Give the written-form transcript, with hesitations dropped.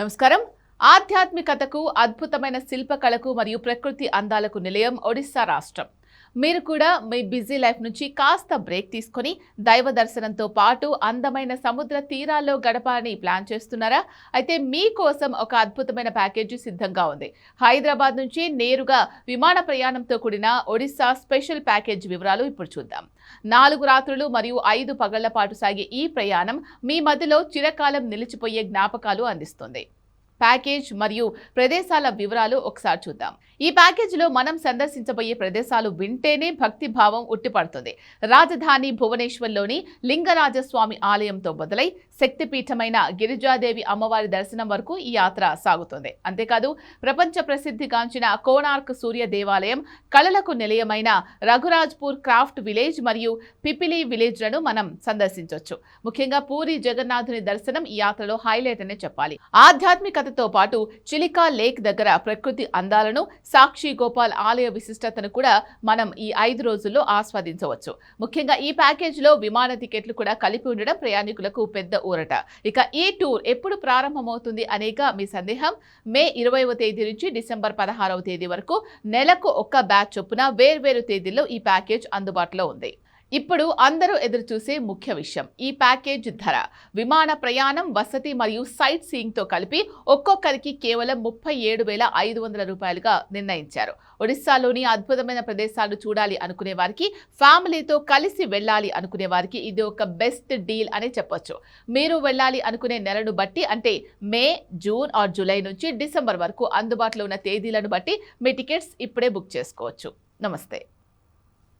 నమస్కారం. ఆధ్యాత్మికతకు, అద్భుతమైన శిల్పకళకు మరియు ప్రకృతి అందాలకు నిలయం ఒడిశా రాష్ట్రం. మీరు కూడా మీ బిజీ లైఫ్ నుంచి కాస్త బ్రేక్ తీసుకొని దైవ దర్శనంతో పాటు అందమైన సముద్ర తీరాల్లో గడపాలని ప్లాన్ చేస్తున్నారా? అయితే మీకోసం ఒక అద్భుతమైన ప్యాకేజీ సిద్ధంగా ఉంది. హైదరాబాద్ నుంచి నేరుగా విమాన ప్రయాణంతో కూడిన ఒడిశా స్పెషల్ ప్యాకేజ్ వివరాలు ఇప్పుడు చూద్దాం. 4 రాత్రులు మరియు 5 పగళ్ల పాటు సాగే ఈ ప్రయాణం మీ మధ్యలో చిరకాలం నిలిచిపోయే జ్ఞాపకాలు అందిస్తుంది. ప్యాకేజ్ మరియు ప్రదేశాల వివరాలు ఒకసారి చూద్దాం. ఈ ప్యాకేజీలో మనం సందర్శించబోయే ప్రదేశాలు వింటేనే భక్తి భావం ఉట్టిపడుతుంది. రాజధాని భువనేశ్వర్లోని లింగరాజస్వామి ఆలయంతో మొదలై శక్తిపీఠమైన గిరిజాదేవి అమ్మవారి దర్శనం వరకు ఈ యాత్ర సాగుతుంది. అంతేకాదు ప్రపంచ ప్రసిద్ధిగాంచిన కోణార్క్ సూర్య దేవాలయం, కళలకు నిలయమైన రఘురాజ్పూర్ క్రాఫ్ట్ విలేజ్ మరియు పిపిలి విలేజ్లను మనం సందర్శించవచ్చు. ముఖ్యంగా పూరి జగన్నాథుని దర్శనం ఈ యాత్రలో హైలైట్ అనే చెప్పాలి. ఆధ్యాత్మికతతో పాటు చిలికా లేక్ దగ్గర ప్రకృతి అందాలను, సాక్షి గోపాల్ ఆలయ విశిష్టతను కూడా మనం ఈ 5 రోజుల్లో ఆస్వాదించవచ్చు. ముఖ్యంగా ఈ ప్యాకేజీలో విమాన టికెట్లు కూడా కలిపి ఉండడం ప్రయాణికులకు పెద్ద ఊరట. ఇక ఈ టూర్ ఎప్పుడు ప్రారంభమవుతుంది అనేక మీ సందేహం. మే 20వ తేదీ నుంచి డిసెంబర్ 16వ తేదీ వరకు నెలకు ఒక్క బ్యాచ్ చొప్పున వేర్వేరు తేదీల్లో ఈ ప్యాకేజ్ అందుబాటులో ఉంది. ఇప్పుడు అందరూ ఎదురు చూసే ముఖ్య విషయం ఈ ప్యాకేజ్ ధర. విమాన ప్రయాణం, వసతి మరియు సైట్ సీయింగ్తో కలిపి ఒక్కొక్కరికి కేవలం 37,500 రూపాయలుగా నిర్ణయించారు. ఒడిశాలోని అద్భుతమైన ప్రదేశాలు చూడాలి అనుకునే వారికి, ఫ్యామిలీతో కలిసి వెళ్ళాలి అనుకునే వారికి ఇది ఒక బెస్ట్ డీల్ అనే చెప్పొచ్చు. మీరు వెళ్ళాలి అనుకునే నెలను బట్టి, అంటే మే, జూన్ ఆర్ జూలై నుంచి డిసెంబర్ వరకు అందుబాటులో ఉన్న తేదీలను బట్టి మీ టికెట్స్ ఇప్పుడే బుక్ చేసుకోవచ్చు. నమస్తే.